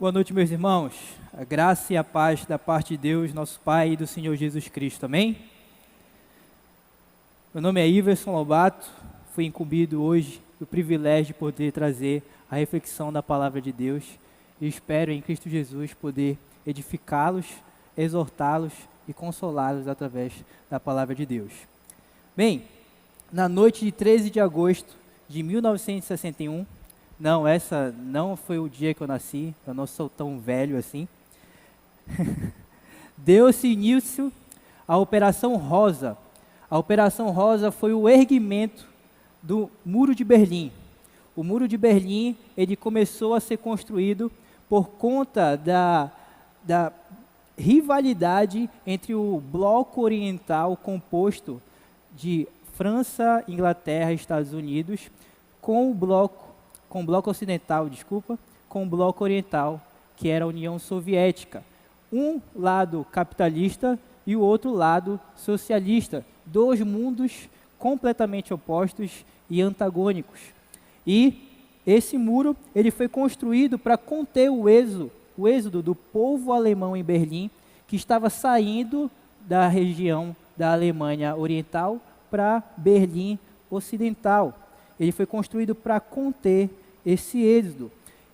Boa noite, meus irmãos. A graça e a paz da parte de Deus, nosso Pai e do Senhor Jesus Cristo. Amém? Meu nome é Iverson Lobato. Fui incumbido hoje do privilégio de poder trazer a reflexão da palavra de Deus. E espero em Cristo Jesus poder edificá-los, exortá-los e consolá-los através da palavra de Deus. Bem, na noite de 13 de agosto de 1961, essa não foi o dia que eu nasci, eu não sou tão velho assim. Deu-se início à Operação Rosa. A Operação Rosa foi o erguimento do Muro de Berlim. O Muro de Berlim, ele começou a ser construído por conta da rivalidade entre o bloco oriental composto de França, Inglaterra e Estados Unidos com o bloco ocidental, com o bloco oriental, que era a União Soviética. Um lado capitalista e o outro lado socialista. Dois mundos completamente opostos e antagônicos. E esse muro ele foi construído para conter o êxodo do povo alemão em Berlim, que estava saindo da região da Alemanha Oriental para Berlim Ocidental. Ele foi construído para conter esse êxodo.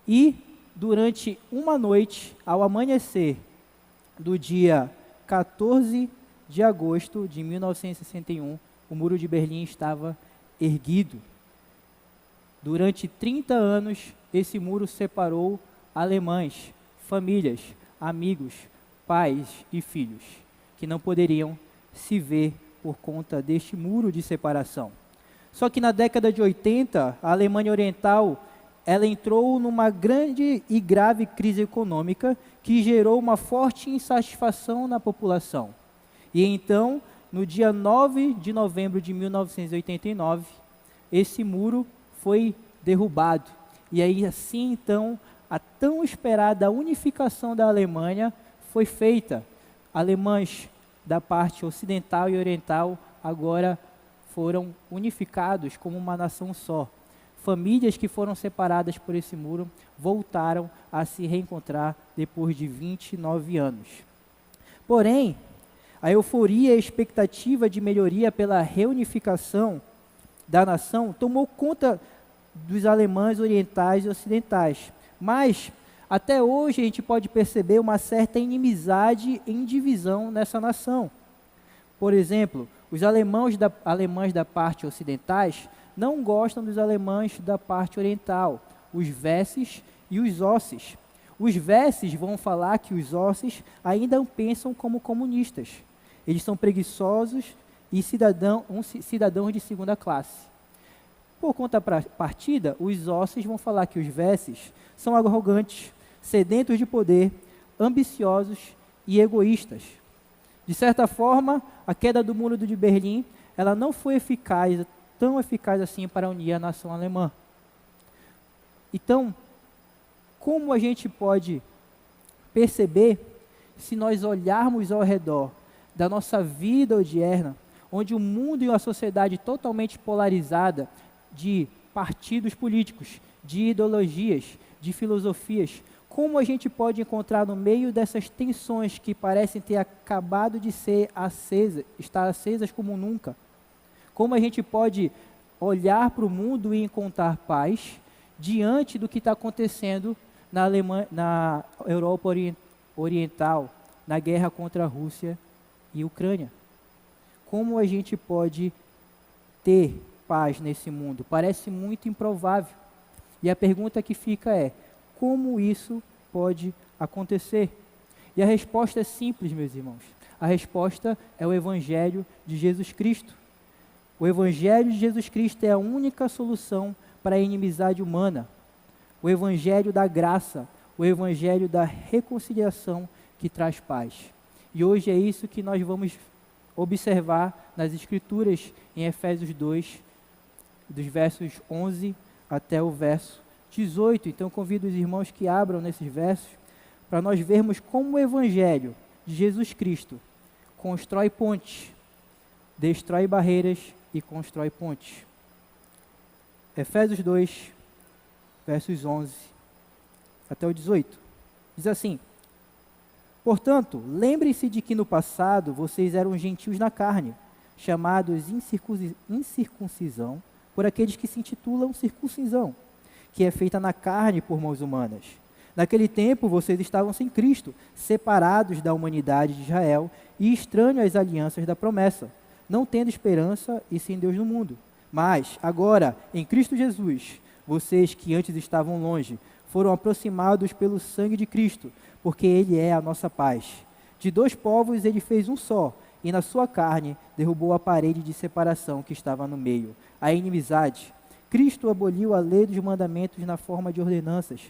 E durante uma noite, ao amanhecer do dia 14 de agosto de 1961, o Muro de Berlim estava erguido. Durante 30 anos, esse muro separou alemães, famílias, amigos, pais e filhos, que não poderiam se ver por conta deste muro de separação. Só que na década de 80, a Alemanha Oriental ela entrou numa grande e grave crise econômica que gerou uma forte insatisfação na população. E então, no dia 9 de novembro de 1989, esse muro foi derrubado. E aí, assim, então, a tão esperada unificação da Alemanha foi feita. Alemães da parte ocidental e oriental agora foram unificados como uma nação só. Famílias que foram separadas por esse muro voltaram a se reencontrar depois de 29 anos. Porém, a euforia e a expectativa de melhoria pela reunificação da nação tomou conta dos alemães orientais e ocidentais. Mas, até hoje, a gente pode perceber uma certa inimizade em divisão nessa nação. Por exemplo, os alemães da parte ocidentais não gostam dos alemães da parte oriental, os Wesses e os Osses. Os Wesses vão falar que os Osses ainda pensam como comunistas. Eles são preguiçosos e cidadãos de segunda classe. Por contrapartida, os Osses vão falar que os Wesses são arrogantes, sedentos de poder, ambiciosos e egoístas. De certa forma, a queda do Muro de Berlim, ela não foi tão eficaz assim para unir a nação alemã. Então, como a gente pode perceber, se nós olharmos ao redor da nossa vida odierna, onde o mundo e uma sociedade totalmente polarizada de partidos políticos, de ideologias, de filosofias, como a gente pode encontrar no meio dessas tensões que parecem ter acabado de estar acesas como nunca? Como a gente pode olhar para o mundo e encontrar paz diante do que está acontecendo na Europa Oriental, na guerra contra a Rússia e Ucrânia? Como a gente pode ter paz nesse mundo? Parece muito improvável. E a pergunta que fica é: como isso pode acontecer? E a resposta é simples, meus irmãos. A resposta é o Evangelho de Jesus Cristo. O Evangelho de Jesus Cristo é a única solução para a inimizade humana. O Evangelho da graça, o Evangelho da reconciliação que traz paz. E hoje é isso que nós vamos observar nas Escrituras em Efésios 2, dos versos 11 até o verso 18. Então, convido os irmãos que abram nesses versos para nós vermos como o Evangelho de Jesus Cristo constrói pontes, destrói barreiras e constrói pontes. Efésios 2, versos 11 até o 18. Diz assim: portanto, lembrem-se de que no passado vocês eram gentios na carne, chamados incircuncisão por aqueles que se intitulam circuncisão, que é feita na carne por mãos humanas. Naquele tempo vocês estavam sem Cristo, separados da humanidade de Israel e estranhos às alianças da promessa, não tendo esperança e sem Deus no mundo. Mas, agora, em Cristo Jesus, vocês que antes estavam longe, foram aproximados pelo sangue de Cristo, porque Ele é a nossa paz. De dois povos Ele fez um só, e na sua carne derrubou a parede de separação que estava no meio, a inimizade. Cristo aboliu a lei dos mandamentos na forma de ordenanças,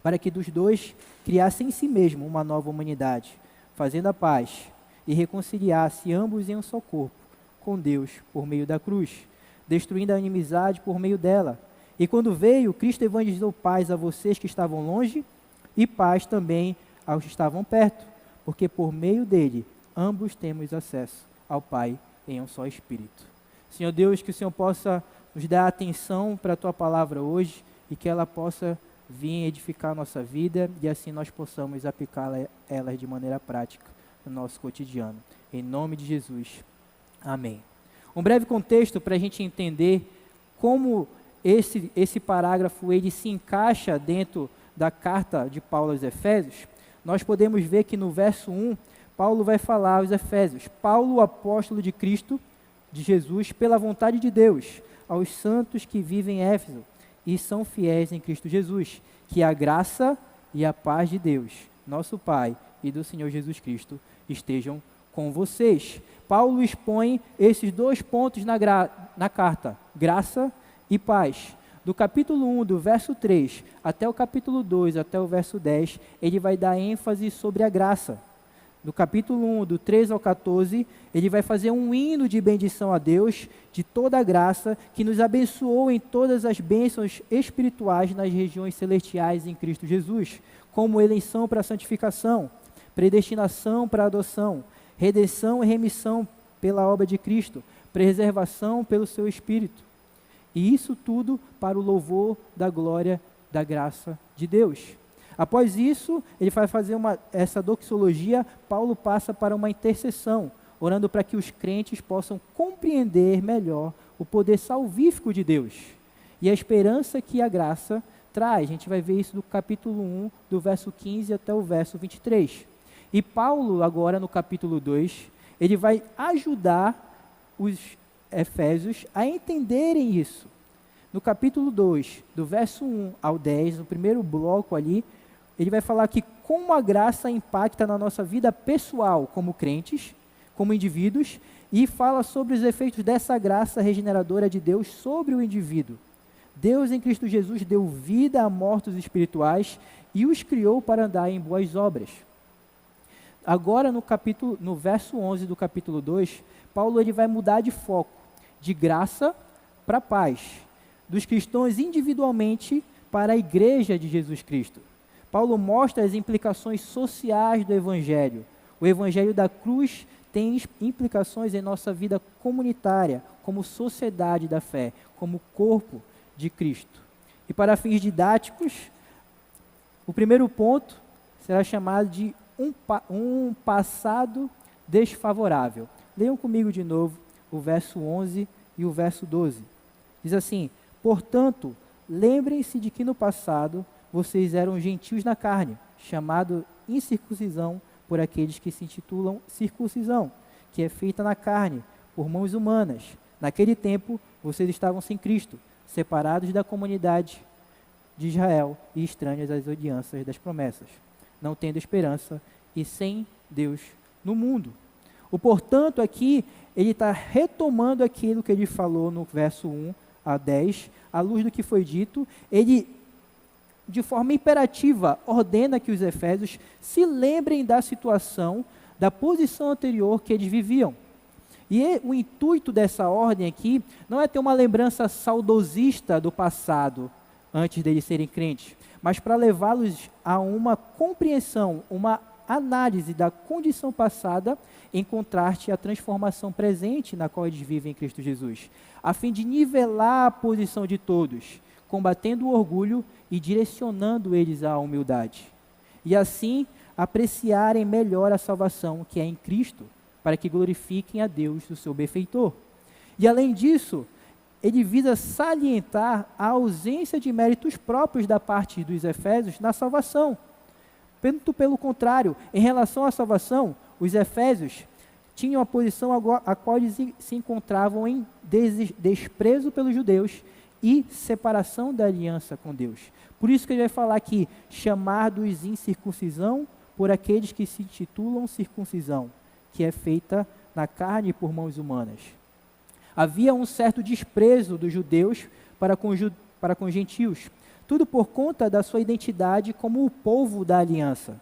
para que dos dois criasse em si mesmo uma nova humanidade, fazendo a paz e reconciliasse ambos em um só corpo, com Deus por meio da cruz, destruindo a inimizade por meio dela. E quando veio, Cristo evangelizou paz a vocês que estavam longe e paz também aos que estavam perto, porque por meio dele ambos temos acesso ao Pai em um só Espírito. Senhor Deus, que o Senhor possa nos dar atenção para a Tua palavra hoje e que ela possa vir edificar a nossa vida e assim nós possamos aplicá-la de maneira prática no nosso cotidiano. Em nome de Jesus. Amém. Um breve contexto para a gente entender como esse parágrafo ele se encaixa dentro da carta de Paulo aos Efésios. Nós podemos ver que no verso 1, Paulo vai falar aos Efésios: Paulo, apóstolo de Cristo, de Jesus, pela vontade de Deus, aos santos que vivem em Éfeso e são fiéis em Cristo Jesus, que a graça e a paz de Deus, nosso Pai, e do Senhor Jesus Cristo estejam com vocês. Paulo expõe esses dois pontos na carta, graça e paz. Do capítulo 1, do verso 3, até o capítulo 2, até o verso 10, ele vai dar ênfase sobre a graça. Do capítulo 1, do 3 ao 14, ele vai fazer um hino de bendição a Deus, de toda a graça, que nos abençoou em todas as bênçãos espirituais nas regiões celestiais em Cristo Jesus, como eleição para a santificação, predestinação para a adoção, redenção e remissão pela obra de Cristo, preservação pelo seu Espírito. E isso tudo para o louvor da glória da graça de Deus. Após isso, ele vai fazer essa doxologia. Paulo passa para uma intercessão, orando para que os crentes possam compreender melhor o poder salvífico de Deus e a esperança que a graça traz. A gente vai ver isso do capítulo 1, do verso 15 até o verso 23. E Paulo, agora no capítulo 2, ele vai ajudar os Efésios a entenderem isso. No capítulo 2, do verso 1 ao 10, no primeiro bloco ali, ele vai falar que como a graça impacta na nossa vida pessoal como crentes, como indivíduos, e fala sobre os efeitos dessa graça regeneradora de Deus sobre o indivíduo. Deus em Cristo Jesus deu vida a mortos espirituais e os criou para andar em boas obras. Agora no verso 11 do capítulo 2, Paulo ele vai mudar de foco, de graça para paz, dos cristãos individualmente para a igreja de Jesus Cristo. Paulo mostra as implicações sociais do Evangelho. O Evangelho da cruz tem implicações em nossa vida comunitária, como sociedade da fé, como corpo de Cristo. E para fins didáticos, o primeiro ponto será chamado de um passado desfavorável. Leiam comigo de novo o verso 11 e o verso 12. Diz assim: portanto, lembrem-se de que no passado vocês eram gentios na carne, chamado incircuncisão por aqueles que se intitulam circuncisão, que é feita na carne, por mãos humanas. Naquele tempo, vocês estavam sem Cristo, separados da comunidade de Israel e estranhos às alianças das promessas, não tendo esperança e sem Deus no mundo. O portanto aqui, ele está retomando aquilo que ele falou no verso 1 a 10, à luz do que foi dito. Ele, de forma imperativa, ordena que os efésios se lembrem da situação, da posição anterior que eles viviam. E o intuito dessa ordem aqui não é ter uma lembrança saudosista do passado, antes deles serem crentes, mas para levá-los a uma compreensão, uma análise da condição passada, em contraste à transformação presente na qual eles vivem em Cristo Jesus, a fim de nivelar a posição de todos, combatendo o orgulho e direcionando eles à humildade. e assim apreciarem melhor a salvação que é em Cristo, para que glorifiquem a Deus, o seu benfeitor. E além disso, ele visa salientar a ausência de méritos próprios da parte dos efésios na salvação. Pelo contrário, em relação à salvação, os efésios tinham a posição a qual eles se encontravam em desprezo pelos judeus e separação da aliança com Deus. Por isso que ele vai falar aqui, chamar-dos incircuncisão por aqueles que se intitulam circuncisão, que é feita na carne por mãos humanas. Havia um certo desprezo dos judeus para com os gentios, tudo por conta da sua identidade como o povo da aliança.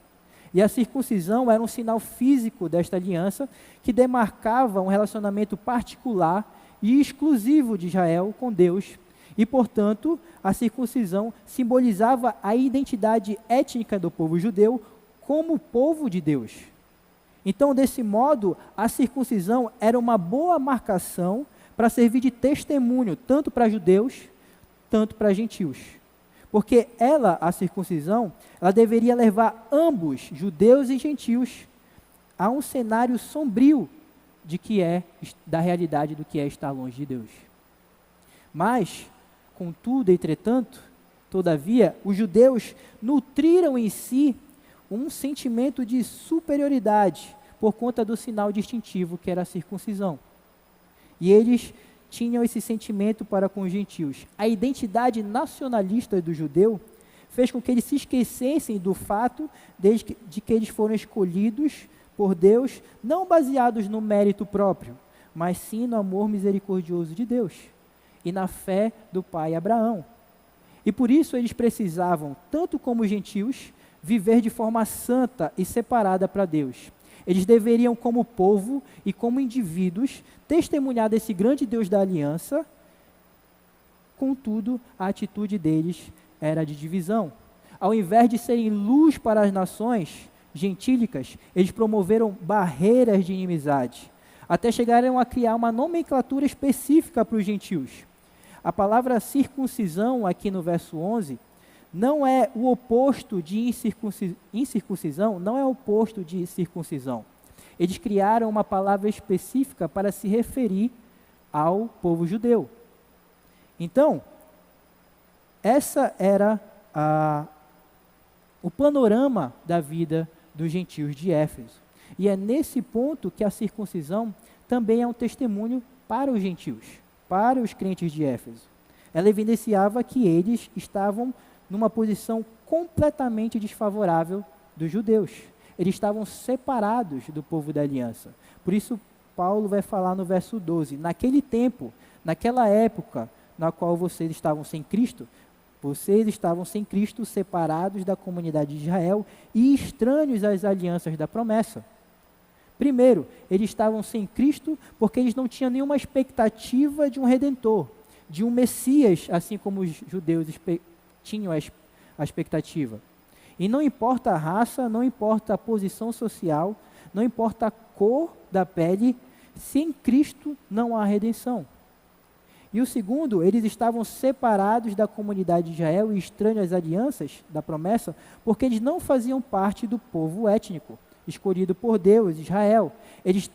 E a circuncisão era um sinal físico desta aliança que demarcava um relacionamento particular e exclusivo de Israel com Deus. E, portanto, a circuncisão simbolizava a identidade étnica do povo judeu como povo de Deus. Então, desse modo, a circuncisão era uma boa marcação para servir de testemunho, tanto para judeus, tanto para gentios. Porque a circuncisão, ela deveria levar ambos, judeus e gentios, a um cenário sombrio da realidade do que é estar longe de Deus. Mas, contudo, entretanto, todavia, os judeus nutriram em si um sentimento de superioridade por conta do sinal distintivo que era a circuncisão. E eles tinham esse sentimento para com os gentios. A identidade nacionalista do judeu fez com que eles se esquecessem do fato de que eles foram escolhidos por Deus, não baseados no mérito próprio, mas sim no amor misericordioso de Deus e na fé do pai Abraão. E por isso eles precisavam, tanto como os gentios, viver de forma santa e separada para Deus. Eles deveriam, como povo e como indivíduos, testemunhar desse grande Deus da aliança. Contudo, a atitude deles era de divisão. Ao invés de serem luz para as nações gentílicas, eles promoveram barreiras de inimizade, até chegaram a criar uma nomenclatura específica para os gentios. A palavra circuncisão, aqui no verso 11, não é o oposto de incircuncisão, não é o oposto de circuncisão. Eles criaram uma palavra específica para se referir ao povo judeu. Então, essa era o panorama da vida dos gentios de Éfeso. E é nesse ponto que a circuncisão também é um testemunho para os gentios, para os crentes de Éfeso. Ela evidenciava que eles estavam numa posição completamente desfavorável dos judeus. Eles estavam separados do povo da aliança. Por isso, Paulo vai falar no verso 12, naquele tempo, naquela época na qual vocês estavam sem Cristo, separados da comunidade de Israel e estranhos às alianças da promessa. Primeiro, eles estavam sem Cristo porque eles não tinham nenhuma expectativa de um Redentor, de um Messias, assim como os judeus tinham a expectativa. E não importa a raça, não importa a posição social, não importa a cor da pele, sem Cristo não há redenção. E o segundo, eles estavam separados da comunidade de Israel e estranhos às alianças da promessa, porque eles não faziam parte do povo étnico, escolhido por Deus, Israel.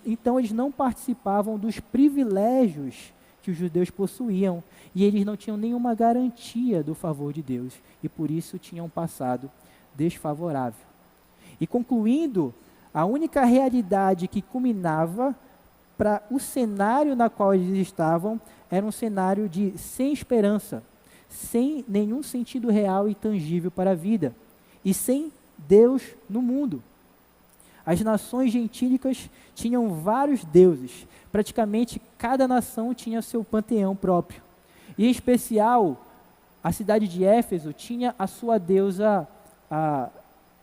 Então eles não participavam dos privilégios que os judeus possuíam, e eles não tinham nenhuma garantia do favor de Deus, e por isso tinham um passado desfavorável. E concluindo, a única realidade que culminava para o cenário na qual eles estavam era um cenário de sem esperança, sem nenhum sentido real e tangível para a vida, e sem Deus no mundo. As nações gentílicas tinham vários deuses, praticamente cada nação tinha seu panteão próprio. E em especial, a cidade de Éfeso tinha a sua deusa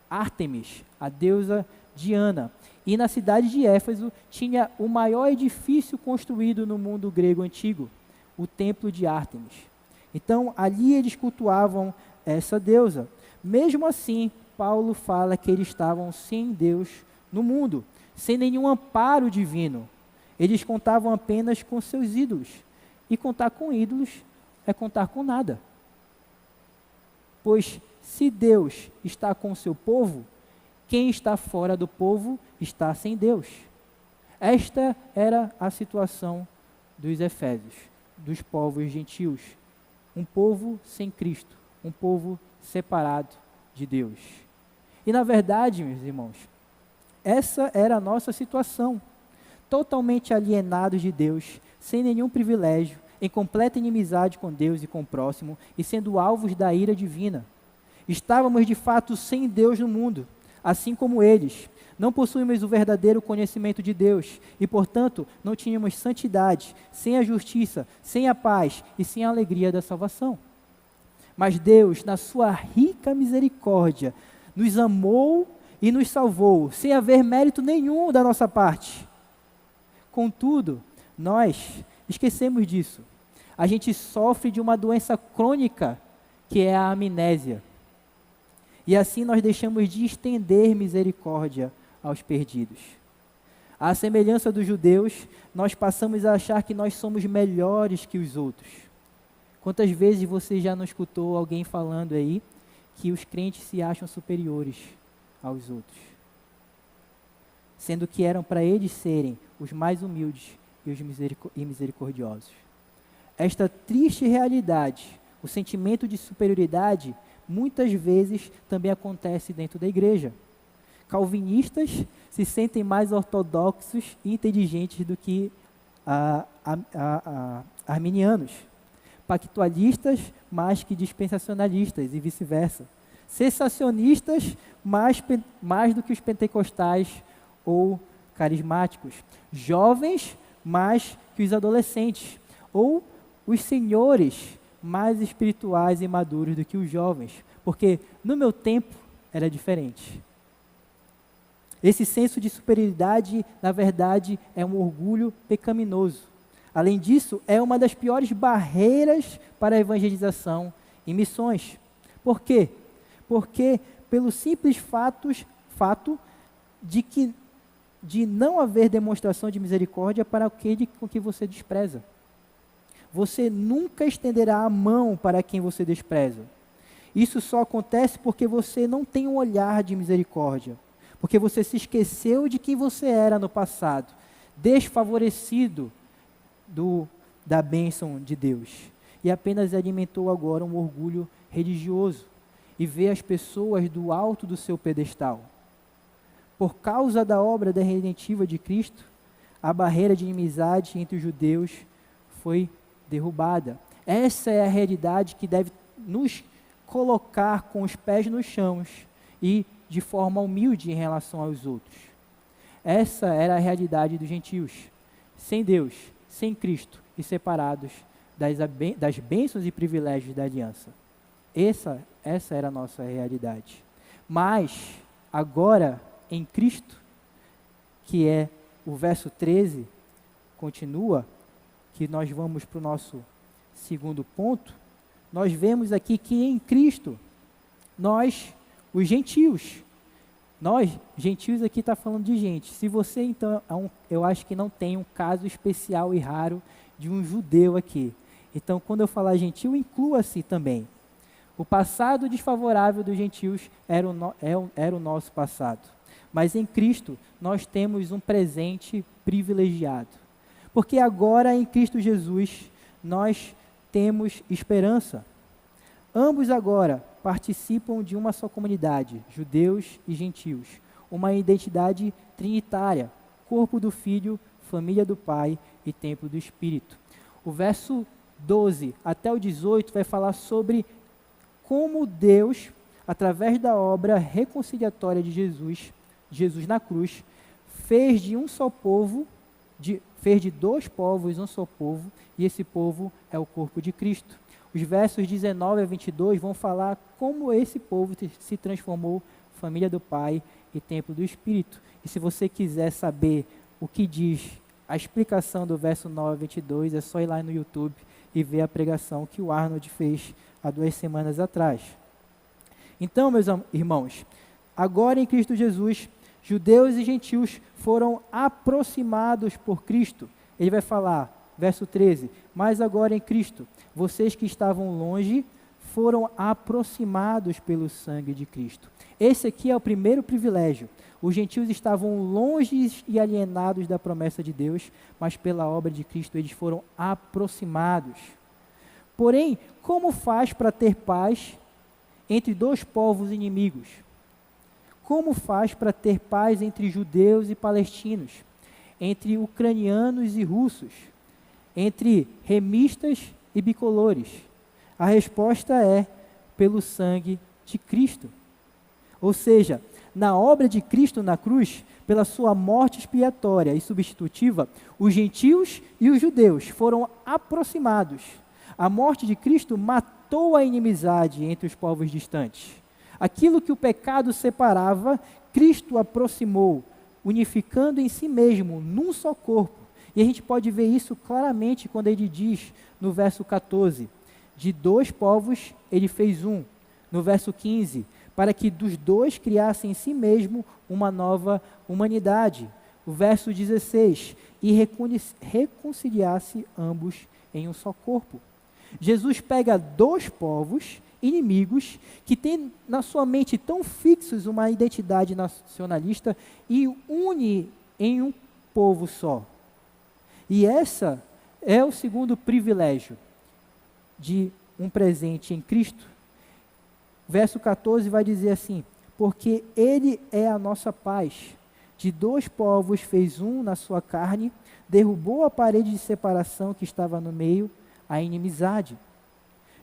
Ártemis, a deusa Diana. E na cidade de Éfeso tinha o maior edifício construído no mundo grego antigo, o templo de Ártemis. Então, ali eles cultuavam essa deusa. Mesmo assim, Paulo fala que eles estavam sem Deus no mundo, sem nenhum amparo divino. Eles contavam apenas com seus ídolos. E contar com ídolos é contar com nada. Pois, se Deus está com o seu povo, Quem está fora do povo está sem Deus. Esta era a situação dos efésios, dos povos gentios. Um povo sem Cristo, um povo separado de Deus. E na verdade, meus irmãos, essa era a nossa situação. Totalmente alienados de Deus, sem nenhum privilégio, em completa inimizade com Deus e com o próximo, e sendo alvos da ira divina. Estávamos de fato sem Deus no mundo, assim como eles. Não possuímos o verdadeiro conhecimento de Deus, e portanto não tínhamos santidade, sem a justiça, sem a paz e sem a alegria da salvação. Mas Deus, na sua rica misericórdia, nos amou e nos salvou, sem haver mérito nenhum da nossa parte. Contudo, nós esquecemos disso. A gente sofre de uma doença crônica, que é a amnésia. E assim nós deixamos de estender misericórdia aos perdidos. À semelhança dos judeus, nós passamos a achar que nós somos melhores que os outros. Quantas vezes você já não escutou alguém falando aí que os crentes se acham superiores aos outros? Sendo que eram para eles serem os mais humildes e os misericordiosos. Esta triste realidade, o sentimento de superioridade, muitas vezes também acontece dentro da igreja. Calvinistas se sentem mais ortodoxos e inteligentes do que arminianos. Pactualistas mais que dispensacionalistas e vice-versa. Cessacionistas mais do que os pentecostais ou carismáticos. Jovens mais que os adolescentes. Ou os senhores mais espirituais e maduros do que os jovens. Porque no meu tempo era diferente. Esse senso de superioridade, na verdade, é um orgulho pecaminoso. Além disso, é uma das piores barreiras para a evangelização e missões. Por quê? Porque pelo simples fato de não haver demonstração de misericórdia para aquele com que você despreza. Você nunca estenderá a mão para quem você despreza. Isso só acontece porque você não tem um olhar de misericórdia. Porque você se esqueceu de quem você era no passado, desfavorecido da bênção de Deus, e apenas alimentou agora um orgulho religioso, e vê as pessoas do alto do seu pedestal. Por causa da obra da redentiva de Cristo, a barreira de inimizade entre os judeus foi derrubada. Essa é a realidade que deve nos colocar com os pés nos chãos e de forma humilde em relação aos outros. Essa era a realidade dos gentios, sem Deus, sem Cristo e separados das bênçãos e privilégios da aliança. Essa era a nossa realidade. Mas, agora, em Cristo, que é o verso 13, continua, que nós vamos para o nosso segundo ponto, nós vemos aqui que em Cristo, nós, os gentios aqui está falando de gente. Se você então, eu acho que não tem um caso especial e raro de um judeu aqui. Então, quando eu falar gentil, inclua-se também. O passado desfavorável dos gentios era o nosso passado. Mas em Cristo, nós temos um presente privilegiado. Porque agora, em Cristo Jesus, nós temos esperança. Ambos agora participam de uma só comunidade, judeus e gentios. Uma identidade trinitária, corpo do Filho, família do Pai e templo do Espírito. O verso 12 até o 18 vai falar sobre como Deus, através da obra reconciliatória de Jesus na cruz, fez de dois povos um só povo, e esse povo é o corpo de Cristo. Os versos 19 a 22 vão falar como esse povo se transformou família do Pai e templo do Espírito. E se você quiser saber o que diz a explicação do verso 9 a 22, é só ir lá no YouTube e ver a pregação que o Arnold fez há 2 semanas atrás. Então, meus irmãos, agora em Cristo Jesus, judeus e gentios foram aproximados por Cristo. Ele vai falar, verso 13, mas agora em Cristo, vocês que estavam longe foram aproximados pelo sangue de Cristo. Esse aqui é o primeiro privilégio. Os gentios estavam longe e alienados da promessa de Deus, mas pela obra de Cristo eles foram aproximados. Porém, como faz para ter paz entre dois povos inimigos? Como faz para ter paz entre judeus e palestinos, entre ucranianos e russos, entre remistas e bicolores? A resposta é pelo sangue de Cristo. Ou seja, na obra de Cristo na cruz, pela sua morte expiatória e substitutiva, os gentios e os judeus foram aproximados. A morte de Cristo matou a inimizade entre os povos distantes. Aquilo que o pecado separava, Cristo aproximou, unificando em si mesmo, num só corpo. E a gente pode ver isso claramente quando ele diz, no verso 14, de dois povos ele fez um. No verso 15, para que dos dois criasse em si mesmo uma nova humanidade. O verso 16, e reconciliasse ambos em um só corpo. Jesus pega dois povos inimigos que têm na sua mente tão fixos uma identidade nacionalista e une em um povo só. E essa é o segundo privilégio de um presente em Cristo. Verso 14 vai dizer assim: porque Ele é a nossa paz. De dois povos fez um na sua carne, derrubou a parede de separação que estava no meio, a inimizade.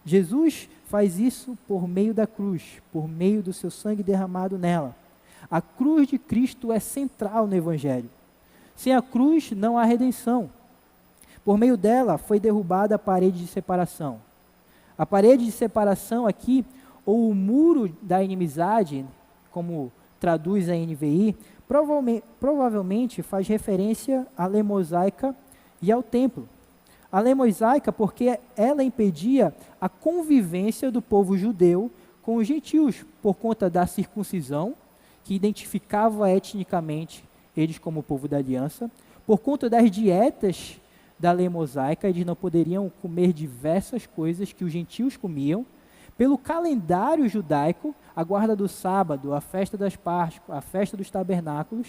Jesus faz isso por meio da cruz, por meio do seu sangue derramado nela. A cruz de Cristo é central no Evangelho. Sem a cruz não há redenção. Por meio dela foi derrubada a parede de separação. A parede de separação aqui, ou o muro da inimizade, como traduz a NVI, provavelmente faz referência à lei mosaica e ao templo. A lei mosaica porque ela impedia a convivência do povo judeu com os gentios, por conta da circuncisão, que identificava etnicamente eles como povo da aliança, por conta das dietas da lei mosaica, eles não poderiam comer diversas coisas que os gentios comiam, pelo calendário judaico, a guarda do sábado, a festa das Páscoas, a festa dos tabernáculos,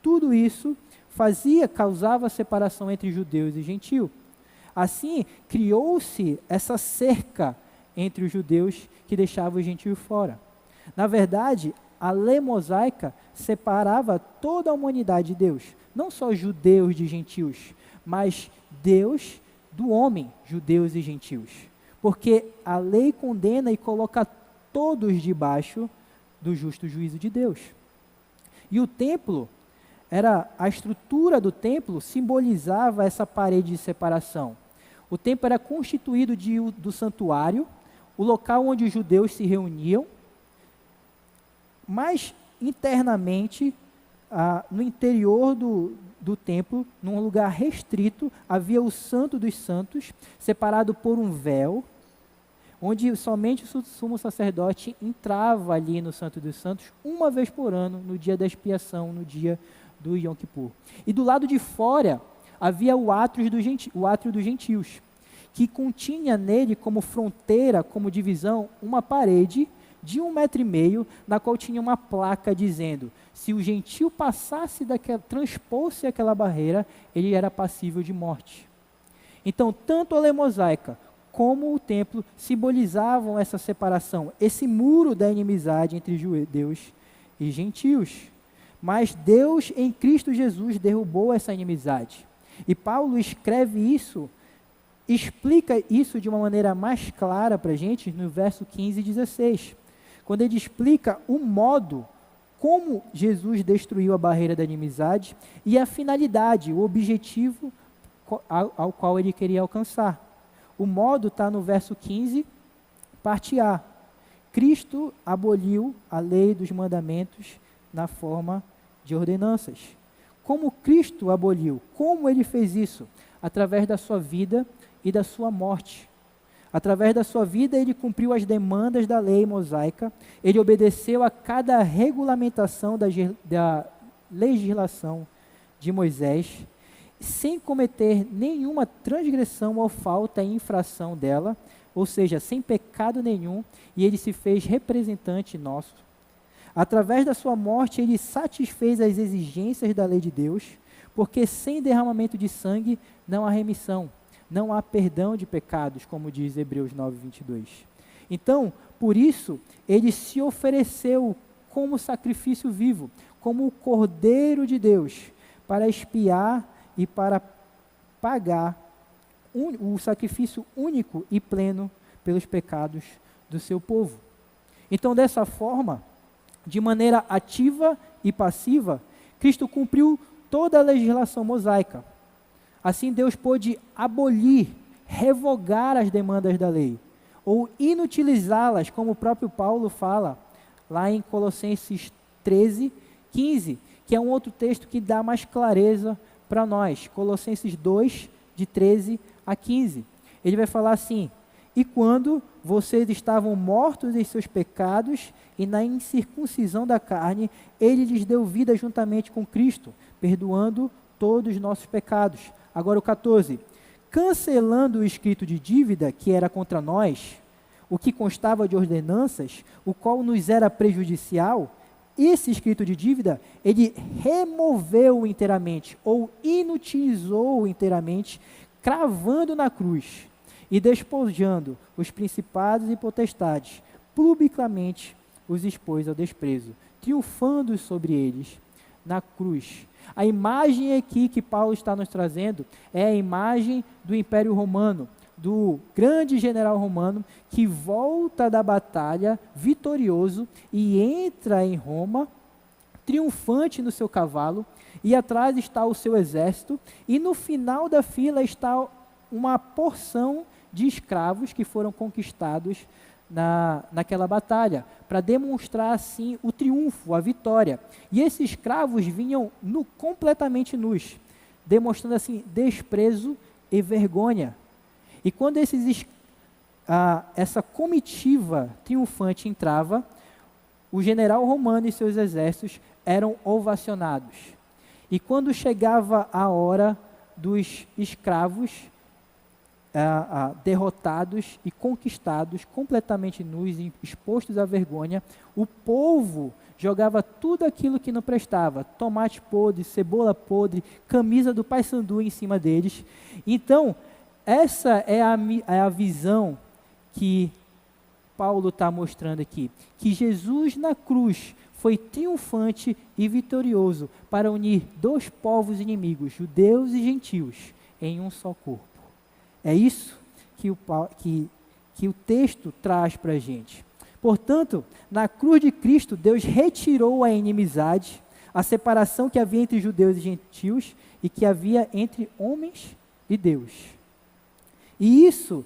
tudo isso causava separação entre judeus e gentios. Assim, criou-se essa cerca entre os judeus que deixava os gentios fora. Na verdade, a lei mosaica separava toda a humanidade de Deus, não só judeus de gentios, mas Deus do homem, judeus e gentios. Porque a lei condena e coloca todos debaixo do justo juízo de Deus. E o templo, a estrutura do templo simbolizava essa parede de separação. O templo era constituído do santuário, o local onde os judeus se reuniam, mas internamente, no interior do templo, num lugar restrito, havia o Santo dos Santos, separado por um véu, onde somente o sumo sacerdote entrava ali no Santo dos Santos uma vez por ano, no dia da expiação, no dia do Yom Kippur. E do lado de fora havia o átrio dos gentios, que continha nele como fronteira, como divisão, uma parede de 1,5 metro, na qual tinha uma placa dizendo: se o gentio transpôs-se aquela barreira, ele era passível de morte. Então, tanto a lei mosaica como o templo simbolizavam essa separação, esse muro da inimizade entre judeus e gentios. Mas Deus, em Cristo Jesus, derrubou essa inimizade. E Paulo explica isso de uma maneira mais clara para a gente no verso 15 e 16. Quando ele explica o modo como Jesus destruiu a barreira da inimizade e a finalidade, o objetivo ao qual ele queria alcançar. O modo está no verso 15, parte A. Cristo aboliu a lei dos mandamentos na forma de ordenanças. Como Cristo aboliu? Como ele fez isso? Através da sua vida e da sua morte. Através da sua vida, ele cumpriu as demandas da lei mosaica, ele obedeceu a cada regulamentação da legislação de Moisés, sem cometer nenhuma transgressão ou falta em infração dela, ou seja, sem pecado nenhum, e ele se fez representante nosso. Através da sua morte, ele satisfez as exigências da lei de Deus, porque sem derramamento de sangue não há remissão, não há perdão de pecados, como diz Hebreus 9:22. Então, por isso, ele se ofereceu como sacrifício vivo, como o Cordeiro de Deus, para expiar e para pagar o sacrifício único e pleno pelos pecados do seu povo. Então, dessa forma, de maneira ativa e passiva, Cristo cumpriu toda a legislação mosaica. Assim, Deus pôde abolir, revogar as demandas da lei, ou inutilizá-las, como o próprio Paulo fala, lá em Colossenses 13:15, que é um outro texto que dá mais clareza para nós. Colossenses 2, de 13 a 15. Ele vai falar assim: e quando vocês estavam mortos em seus pecados e na incircuncisão da carne, ele lhes deu vida juntamente com Cristo, perdoando todos os nossos pecados. Agora o 14. Cancelando o escrito de dívida que era contra nós, o que constava de ordenanças, o qual nos era prejudicial, esse escrito de dívida, ele removeu inteiramente, ou inutilizou inteiramente, cravando na cruz e despojando os principados e potestades, publicamente os expôs ao desprezo, triunfando sobre eles na cruz. A imagem aqui que Paulo está nos trazendo é a imagem do Império Romano, do grande general romano que volta da batalha vitorioso e entra em Roma, triunfante no seu cavalo, e atrás está o seu exército, e no final da fila está uma porção de escravos que foram conquistados naquela batalha, para demonstrar assim o triunfo, a vitória. E esses escravos vinham completamente nus, demonstrando assim desprezo e vergonha. E quando essa comitiva triunfante entrava, o general romano e seus exércitos eram ovacionados. E quando chegava a hora dos escravos derrotados e conquistados, completamente nus e expostos à vergonha, o povo jogava tudo aquilo que não prestava, tomate podre, cebola podre, camisa do paysandu em cima deles. Então, essa é a visão que Paulo está mostrando aqui, que Jesus na cruz foi triunfante e vitorioso para unir dois povos inimigos, judeus e gentios, em um só corpo. É isso que o texto traz para a gente. Portanto, na cruz de Cristo, Deus retirou a inimizade, a separação que havia entre judeus e gentios e que havia entre homens e Deus. E isso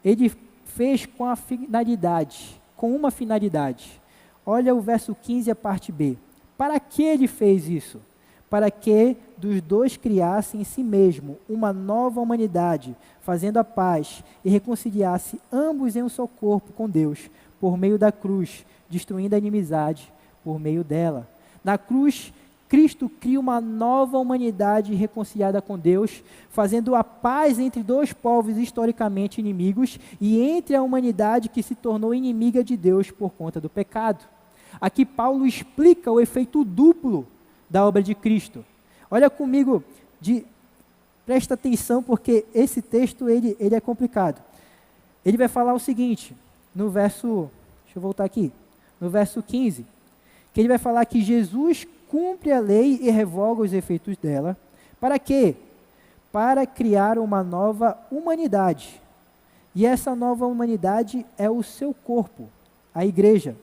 ele fez com uma finalidade. Olha o verso 15, a parte B. Para que ele fez isso? Para que dos dois criasse em si mesmo uma nova humanidade, fazendo a paz e reconciliasse ambos em um só corpo com Deus, por meio da cruz, destruindo a inimizade por meio dela. Na cruz, Cristo cria uma nova humanidade reconciliada com Deus, fazendo a paz entre dois povos historicamente inimigos e entre a humanidade que se tornou inimiga de Deus por conta do pecado. Aqui Paulo explica o efeito duplo da obra de Cristo. Olha comigo, presta atenção, porque esse texto ele é complicado. Ele vai falar o seguinte, no verso 15, que ele vai falar que Jesus cumpre a lei e revoga os efeitos dela. Para quê? Para criar uma nova humanidade. E essa nova humanidade é o seu corpo, a igreja.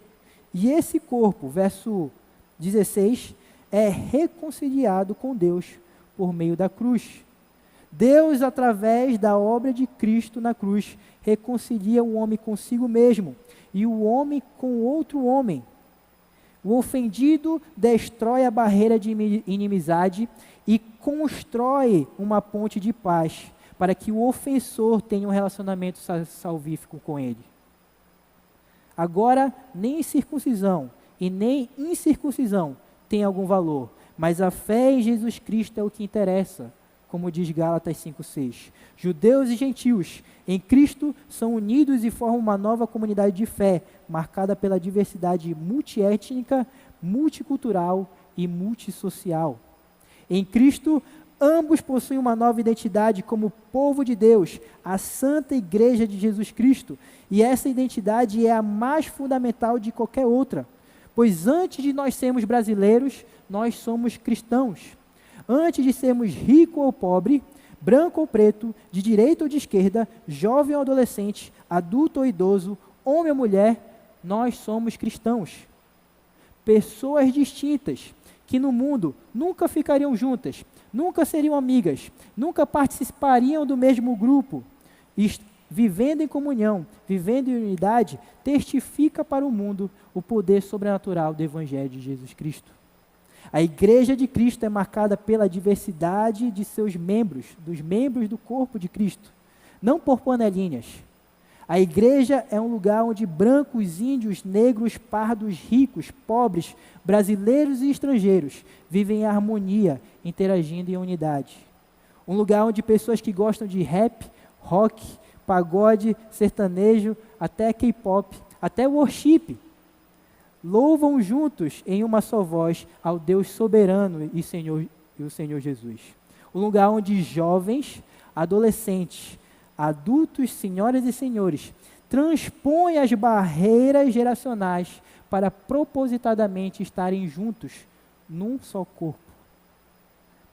E esse corpo, verso 16, é reconciliado com Deus por meio da cruz. Deus, através da obra de Cristo na cruz, reconcilia o homem consigo mesmo e o homem com outro homem. O ofendido destrói a barreira de inimizade e constrói uma ponte de paz para que o ofensor tenha um relacionamento salvífico com ele. Agora, nem circuncisão e nem incircuncisão tem algum valor, mas a fé em Jesus Cristo é o que interessa, como diz Gálatas 5:6. Judeus e gentios em Cristo são unidos e formam uma nova comunidade de fé, marcada pela diversidade multiétnica, multicultural e multissocial. Em Cristo, ambos possuem uma nova identidade como povo de Deus, a Santa Igreja de Jesus Cristo, e essa identidade é a mais fundamental de qualquer outra, pois antes de nós sermos brasileiros, nós somos cristãos. Antes de sermos rico ou pobre, branco ou preto, de direita ou de esquerda, jovem ou adolescente, adulto ou idoso, homem ou mulher, nós somos cristãos. Pessoas distintas, que no mundo nunca ficariam juntas, nunca seriam amigas, nunca participariam do mesmo grupo, vivendo em comunhão, vivendo em unidade, testifica para o mundo o poder sobrenatural do Evangelho de Jesus Cristo. A Igreja de Cristo é marcada pela diversidade de seus membros, dos membros do corpo de Cristo, não por panelinhas. A igreja é um lugar onde brancos, índios, negros, pardos, ricos, pobres, brasileiros e estrangeiros vivem em harmonia, interagindo em unidade. Um lugar onde pessoas que gostam de rap, rock, pagode, sertanejo, até K-pop, até worship, louvam juntos em uma só voz ao Deus soberano e o Senhor Jesus. Um lugar onde jovens, adolescentes, adultos, senhoras e senhores, transpõem as barreiras geracionais para propositadamente estarem juntos num só corpo.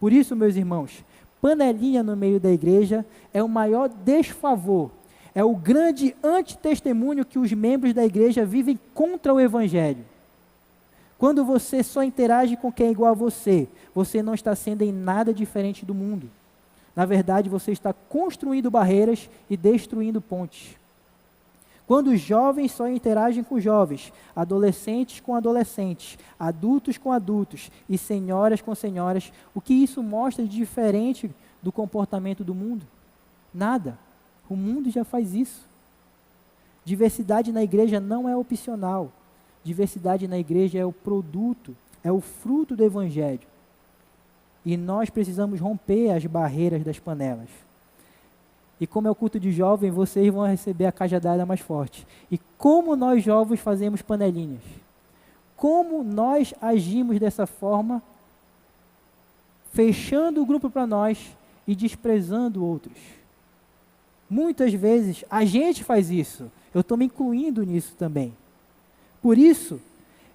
Por isso, meus irmãos, panelinha no meio da igreja é o maior desfavor, é o grande antitestemunho que os membros da igreja vivem contra o Evangelho. Quando você só interage com quem é igual a você, você não está sendo em nada diferente do mundo. Na verdade, você está construindo barreiras e destruindo pontes. Quando os jovens só interagem com jovens, adolescentes com adolescentes, adultos com adultos e senhoras com senhoras, o que isso mostra de diferente do comportamento do mundo? Nada. O mundo já faz isso. Diversidade na igreja não é opcional. Diversidade na igreja é o produto, é o fruto do Evangelho. E nós precisamos romper as barreiras das panelas. E como é o culto de jovem, vocês vão receber a cajadada mais forte. E como nós jovens fazemos panelinhas? Como nós agimos dessa forma, fechando o grupo para nós e desprezando outros? Muitas vezes a gente faz isso. Eu estou me incluindo nisso também. Por isso,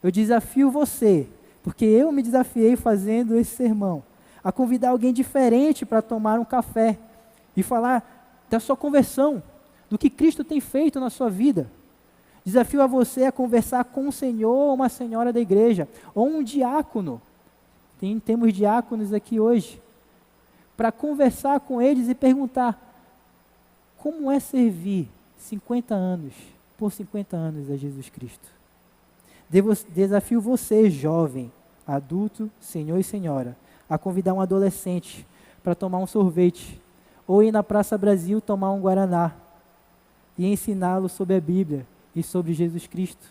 eu desafio você, porque eu me desafiei fazendo esse sermão, a convidar alguém diferente para tomar um café e falar da sua conversão, do que Cristo tem feito na sua vida. Desafio a você a conversar com um senhor ou uma senhora da igreja, ou um diácono. Temos diáconos aqui hoje, para conversar com eles e perguntar: como é servir 50 anos, por 50 anos a Jesus Cristo? Desafio você, jovem, adulto, senhor e senhora, a convidar um adolescente para tomar um sorvete, ou ir na Praça Brasil tomar um guaraná, e ensiná-lo sobre a Bíblia e sobre Jesus Cristo.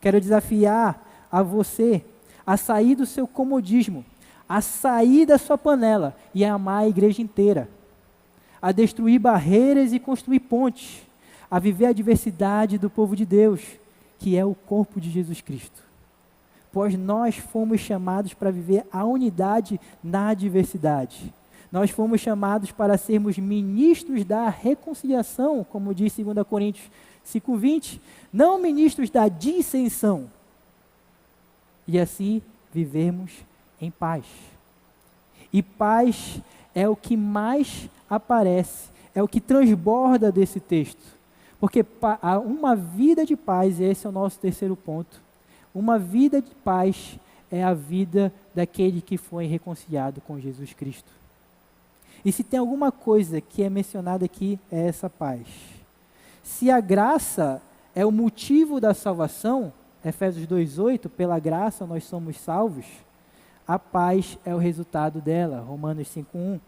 Quero desafiar a você a sair do seu comodismo, a sair da sua panela e a amar a igreja inteira, a destruir barreiras e construir pontes, a viver a diversidade do povo de Deus, que é o corpo de Jesus Cristo. Pois nós fomos chamados para viver a unidade na diversidade. Nós fomos chamados para sermos ministros da reconciliação, como diz 2 Coríntios 5:20, não ministros da dissensão. E assim vivermos em paz. E paz é o que mais aparece, é o que transborda desse texto. Porque uma vida de paz, esse é o nosso terceiro ponto, uma vida de paz é a vida daquele que foi reconciliado com Jesus Cristo. E se tem alguma coisa que é mencionada aqui, é essa paz. Se a graça é o motivo da salvação, Efésios 2:8, pela graça nós somos salvos, a paz é o resultado dela, Romanos 5:1.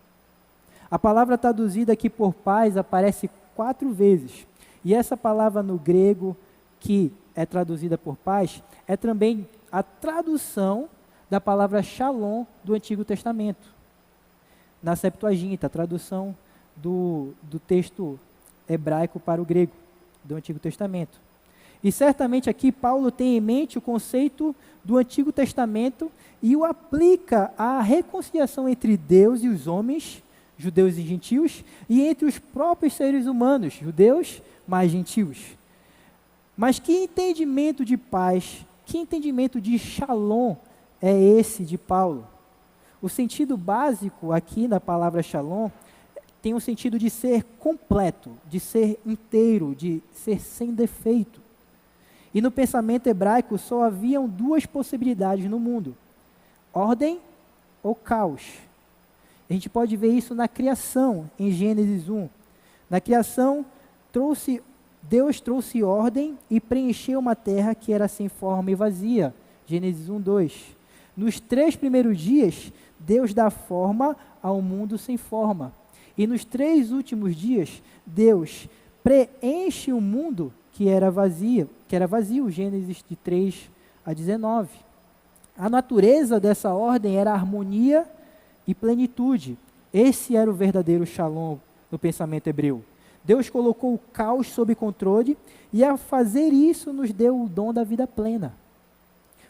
A palavra traduzida aqui por paz aparece 4 vezes. E essa palavra no grego, que é traduzida por paz, é também a tradução da palavra shalom do Antigo Testamento. na Septuaginta, a tradução do texto hebraico para o grego, do Antigo Testamento. E certamente aqui Paulo tem em mente o conceito do Antigo Testamento e o aplica à reconciliação entre Deus e os homens, judeus e gentios, e entre os próprios seres humanos, judeus mais gentios. Mas que entendimento de paz, que entendimento de shalom é esse de Paulo? O sentido básico aqui na palavra shalom tem o sentido de ser completo, de ser inteiro, de ser sem defeito. E no pensamento hebraico só haviam duas possibilidades no mundo: ordem ou caos. A gente pode ver isso na criação, em Gênesis 1. Na criação, Deus trouxe ordem e preencheu uma terra que era sem forma e vazia. Gênesis 1, 2. Nos 3 primeiros dias, Deus dá forma ao mundo sem forma. E nos 3 últimos dias, Deus preenche o mundo que era vazio, Gênesis de 3 a 19. A natureza dessa ordem era harmonia e plenitude. Esse era o verdadeiro shalom no pensamento hebreu. Deus colocou o caos sob controle e, ao fazer isso, nos deu o dom da vida plena.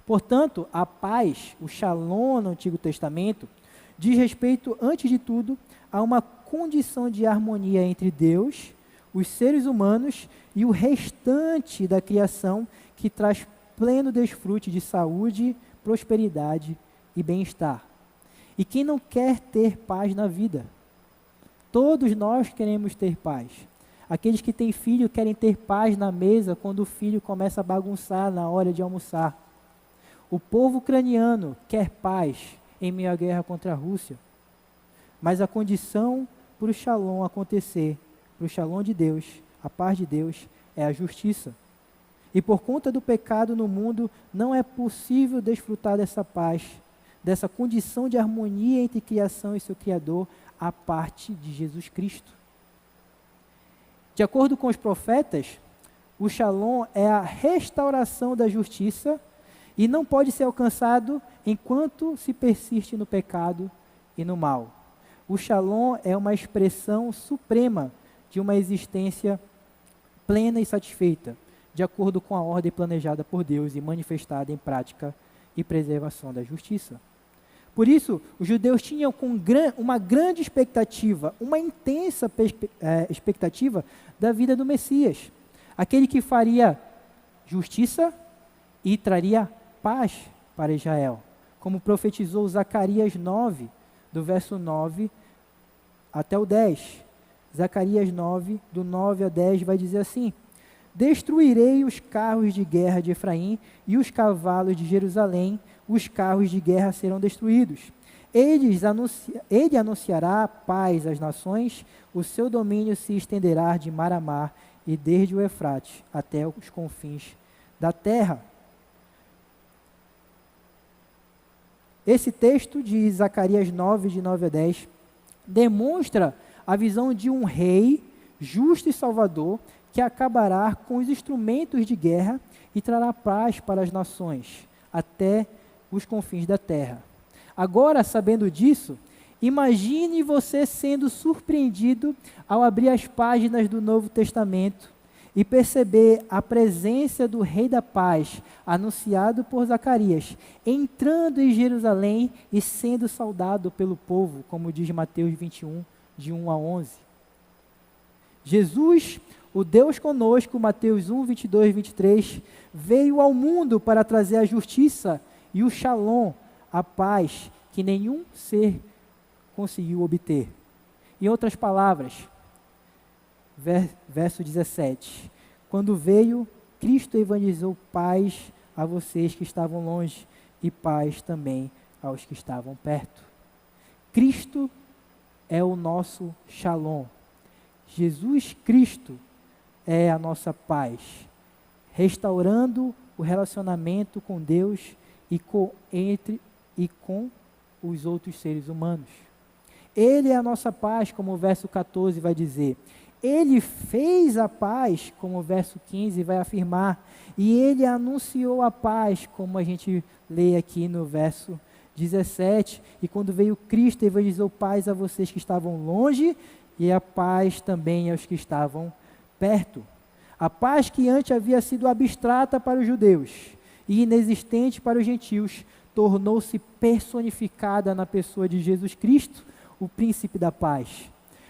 Portanto, a paz, o shalom no Antigo Testamento, diz respeito, antes de tudo, a uma condição de harmonia entre Deus, os seres humanos e o restante da criação, que traz pleno desfrute de saúde, prosperidade e bem-estar. E quem não quer ter paz na vida? Todos nós queremos ter paz. Aqueles que têm filho querem ter paz na mesa quando o filho começa a bagunçar na hora de almoçar. O povo ucraniano quer paz em meio à guerra contra a Rússia. Mas a condição para o shalom acontecer, para o shalom de Deus, a paz de Deus, é a justiça. E por conta do pecado no mundo, não é possível desfrutar dessa paz, dessa condição de harmonia entre criação e seu Criador, a parte de Jesus Cristo. De acordo com os profetas, o shalom é a restauração da justiça e não pode ser alcançado enquanto se persiste no pecado e no mal. O shalom é uma expressão suprema de uma existência plena e satisfeita, de acordo com a ordem planejada por Deus e manifestada em prática e preservação da justiça. Por isso, os judeus tinham uma grande expectativa, uma intensa expectativa da vida do Messias, aquele que faria justiça e traria paz para Israel, como profetizou Zacarias 9, do verso 9 até o 10. Zacarias 9, do 9 a 10, vai dizer assim: destruirei os carros de guerra de Efraim e os cavalos de Jerusalém, os carros de guerra serão destruídos. Ele anunciará paz às nações, o seu domínio se estenderá de mar a mar e desde o Eufrates até os confins da terra. Esse texto de Zacarias 9, de 9 a 10, demonstra a visão de um rei justo e salvador que acabará com os instrumentos de guerra e trará paz para as nações, até os confins da terra. Agora, sabendo disso, imagine você sendo surpreendido ao abrir as páginas do Novo Testamento e perceber a presença do Rei da Paz, anunciado por Zacarias, entrando em Jerusalém e sendo saudado pelo povo, como diz Mateus 21, de 1 a 11. Jesus, o Deus conosco, Mateus 1, 22 e 23, veio ao mundo para trazer a justiça e o shalom, a paz que nenhum ser conseguiu obter. Em outras palavras, verso 17, quando veio, Cristo evangelizou paz a vocês que estavam longe e paz também aos que estavam perto. Cristo é o nosso shalom. Jesus Cristo é a nossa paz, restaurando o relacionamento com Deus e com os outros seres humanos. Ele é a nossa paz, como o verso 14 vai dizer. Ele fez a paz, como o verso 15 vai afirmar. E ele anunciou a paz, como a gente lê aqui no verso 17, e quando veio Cristo, evangelizou paz a vocês que estavam longe e a paz também aos que estavam perto. A paz que antes havia sido abstrata para os judeus e inexistente para os gentios, tornou-se personificada na pessoa de Jesus Cristo, o príncipe da paz.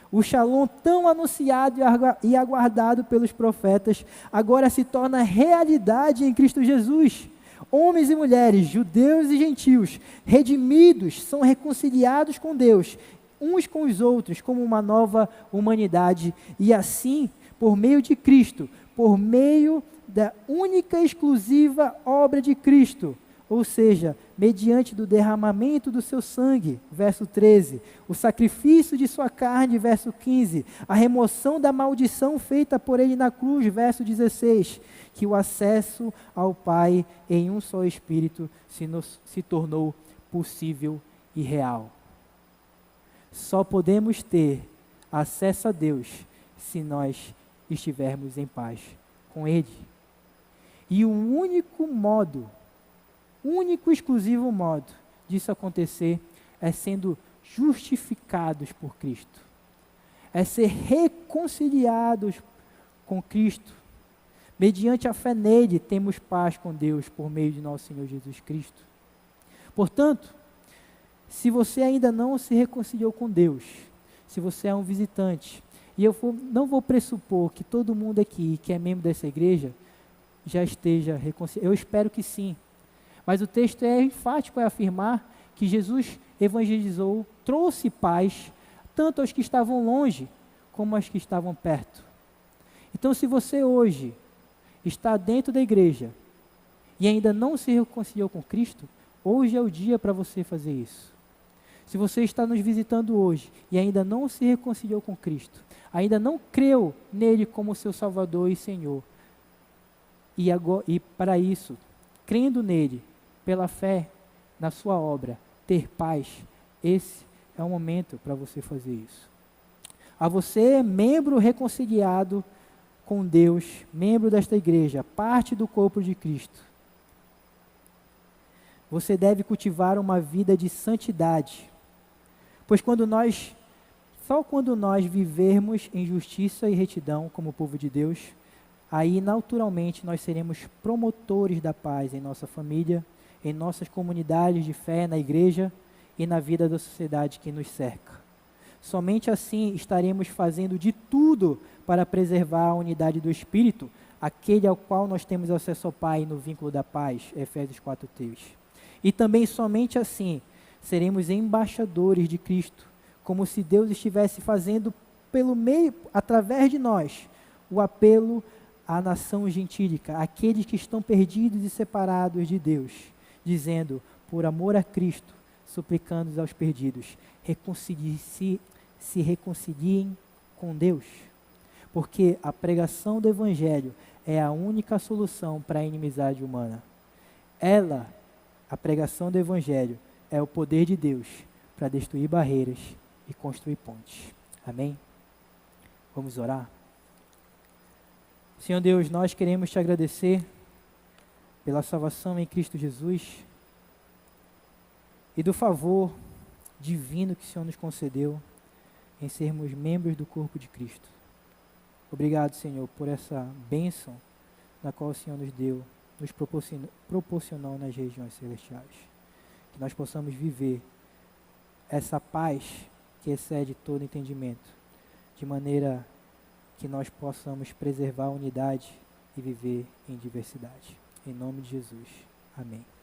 O Shalom tão anunciado e aguardado pelos profetas, agora se torna realidade em Cristo Jesus. Homens e mulheres, judeus e gentios, redimidos, são reconciliados com Deus, uns com os outros, como uma nova humanidade. E assim, por meio de Cristo, por meio da única e exclusiva obra de Cristo, ou seja, mediante do derramamento do seu sangue, verso 13, o sacrifício de sua carne, verso 15, a remoção da maldição feita por ele na cruz, verso 16, que o acesso ao Pai em um só Espírito se tornou possível e real. Só podemos ter acesso a Deus se nós estivermos em paz com Ele. E o único exclusivo modo disso acontecer é sendo justificados por Cristo. É ser reconciliados com Cristo. Mediante a fé nele, temos paz com Deus por meio de nosso Senhor Jesus Cristo. Portanto, se você ainda não se reconciliou com Deus, se você é um visitante, e não vou pressupor que todo mundo aqui que é membro dessa igreja já esteja reconciliado. Eu espero que sim. Mas o texto é enfático, é afirmar que Jesus evangelizou, trouxe paz, tanto aos que estavam longe, como aos que estavam perto. Então, se você hoje está dentro da igreja e ainda não se reconciliou com Cristo, hoje é o dia para você fazer isso. Se você está nos visitando hoje e ainda não se reconciliou com Cristo, ainda não creu nele como seu Salvador e Senhor, e para isso, crendo nele, pela fé na sua obra, ter paz, esse é o momento para você fazer isso. A você, membro reconciliado com Deus, membro desta igreja, parte do corpo de Cristo, você deve cultivar uma vida de santidade, pois só quando nós vivermos em justiça e retidão como povo de Deus, aí naturalmente nós seremos promotores da paz em nossa família, em nossas comunidades de fé, na igreja e na vida da sociedade que nos cerca. Somente assim estaremos fazendo de tudo para preservar a unidade do Espírito, aquele ao qual nós temos acesso ao Pai no vínculo da paz, Efésios 4:3. E também somente assim seremos embaixadores de Cristo, como se Deus estivesse fazendo através de nós, o apelo à nação gentílica, aqueles que estão perdidos e separados de Deus, dizendo, por amor a Cristo, suplicando aos perdidos, se reconciliem com Deus, porque a pregação do Evangelho é a única solução para a inimizade humana. A pregação do Evangelho, é o poder de Deus para destruir barreiras e construir pontes. Amém? Vamos orar? Senhor Deus, nós queremos te agradecer pela salvação em Cristo Jesus e do favor divino que o Senhor nos concedeu em sermos membros do corpo de Cristo. Obrigado, Senhor, por essa bênção na qual o Senhor nos deu, nos proporcionou nas regiões celestiais. Que nós possamos viver essa paz que excede todo entendimento, de maneira que nós possamos preservar a unidade e viver em diversidade. Em nome de Jesus. Amém.